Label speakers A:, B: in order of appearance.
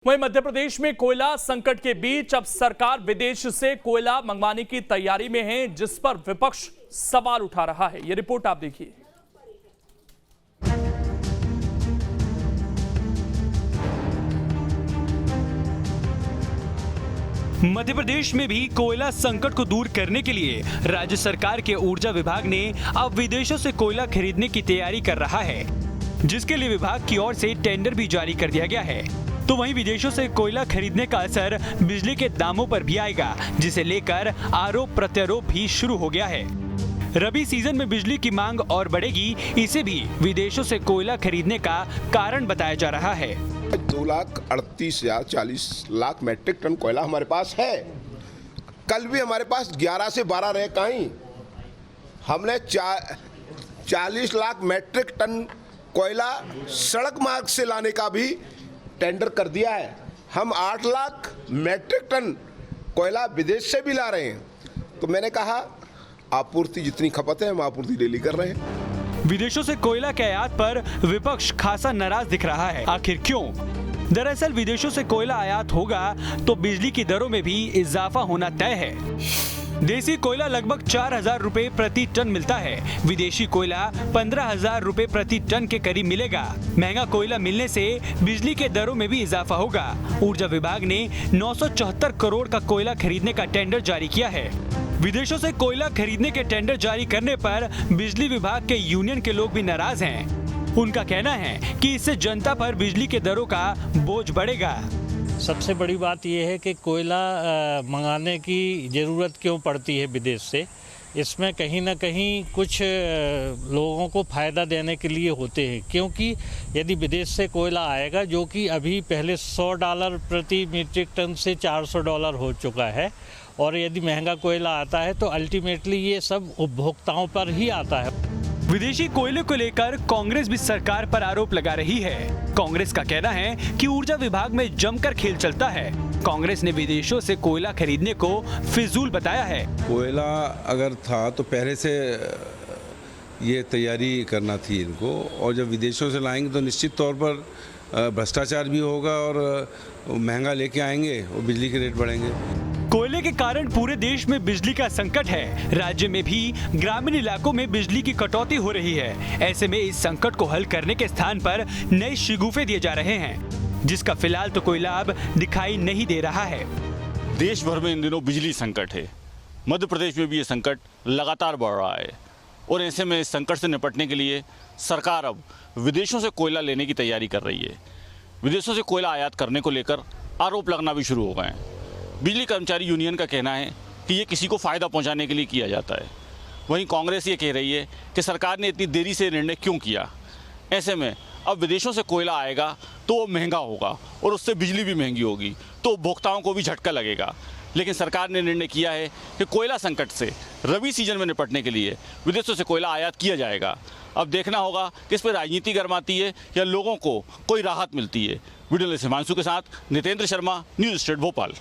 A: वहीं मध्य प्रदेश में कोयला संकट के बीच अब सरकार विदेश से कोयला मंगवाने की तैयारी में है, जिस पर विपक्ष सवाल उठा रहा है। यह रिपोर्ट आप देखिए।
B: मध्य प्रदेश में भी कोयला संकट को दूर करने के लिए राज्य सरकार के ऊर्जा विभाग ने अब विदेशों से कोयला खरीदने की तैयारी कर रहा है, जिसके लिए विभाग की ओर से टेंडर भी जारी कर दिया गया है। तो वहीं विदेशों से कोयला खरीदने का असर बिजली के दामों पर भी आएगा, जिसे लेकर आरोप प्रत्यारोप भी शुरू हो गया है। रबी सीजन में बिजली की मांग और बढ़ेगी, इसे भी विदेशों से कोयला खरीदने का कारण बताया जा रहा है।
C: 2,38,040 मैट्रिक टन कोयला हमारे पास है। कल भी हमारे पास 11 से 12 रैक आई। हमने 40 लाख मैट्रिक टन कोयला सड़क मार्ग से लाने का भी टेंडर कर दिया है। हम 8 लाख मैट्रिक टन कोयला विदेश से भी ला रहे हैं। तो मैंने कहा आपूर्ति जितनी खपत है हम आपूर्ति डेली कर रहे हैं।
B: विदेशों से कोयला के आयात पर विपक्ष खासा नाराज दिख रहा है। आखिर क्यों? दरअसल विदेशों से कोयला आयात होगा तो बिजली की दरों में भी इजाफा होना तय है। देसी कोयला लगभग 4,000 रुपए प्रति टन मिलता है। विदेशी कोयला 15,000 रुपए प्रति टन के करीब मिलेगा। महंगा कोयला मिलने से बिजली के दरों में भी इजाफा होगा। ऊर्जा विभाग ने 974 करोड़ का कोयला खरीदने का टेंडर जारी किया है। विदेशों से कोयला खरीदने के टेंडर जारी करने पर बिजली विभाग के यूनियन के लोग भी नाराज हैं। उनका कहना है कि इससे जनता पर बिजली के दरों का बोझ बढ़ेगा।
D: सबसे बड़ी बात यह है कि कोयला मंगाने की ज़रूरत क्यों पड़ती है विदेश से। इसमें कहीं ना कहीं कुछ लोगों को फ़ायदा देने के लिए होते हैं, क्योंकि यदि विदेश से कोयला आएगा जो कि अभी पहले $100 प्रति मीट्रिक टन से $400 हो चुका है, और यदि महंगा कोयला आता है तो अल्टीमेटली ये सब उपभोक्ताओं पर ही आता है।
B: विदेशी कोयले को लेकर कांग्रेस भी सरकार पर आरोप लगा रही है। कांग्रेस का कहना है कि ऊर्जा विभाग में जमकर खेल चलता है। कांग्रेस ने विदेशों से कोयला खरीदने को फिजूल बताया है।
E: कोयला अगर था तो पहले से ये तैयारी करना थी इनको, और जब विदेशों से लाएंगे तो निश्चित तौर पर भ्रष्टाचार भी होगा और महंगा लेके आएंगे और बिजली के रेट बढ़ेंगे।
B: कोयले के कारण पूरे देश में बिजली का संकट है। राज्य में भी ग्रामीण इलाकों में बिजली की कटौती हो रही है। ऐसे में इस संकट को हल करने के स्थान पर नए शिगुफे दिए जा रहे हैं, जिसका फिलहाल तो कोई लाभ दिखाई नहीं दे रहा है।
F: देश भर में इन दिनों बिजली संकट है। मध्य प्रदेश में भी ये संकट लगातार बढ़ रहा है, और ऐसे में इस संकट से निपटने के लिए सरकार अब विदेशों से कोयला लेने की तैयारी कर रही है। विदेशों से कोयला आयात करने को लेकर आरोप लगना भी शुरू हो गए हैं। बिजली कर्मचारी यूनियन का कहना है कि ये किसी को फ़ायदा पहुंचाने के लिए किया जाता है। वहीं कांग्रेस ये कह रही है कि सरकार ने इतनी देरी से निर्णय क्यों किया। ऐसे में अब विदेशों से कोयला आएगा तो वो महंगा होगा, और उससे बिजली भी महंगी होगी, तो उपभोक्ताओं को भी झटका लगेगा। लेकिन सरकार ने निर्णय किया है कि कोयला संकट से रबी सीजन में निपटने के लिए विदेशों से कोयला आयात किया जाएगा। अब देखना होगा कि इस पर राजनीति गरमाती है या लोगों को कोई राहत मिलती है। वीडियो जर्नलिस्ट हिमांशु के साथ नितेंद्र शर्मा, न्यूज़ स्टेट भोपाल।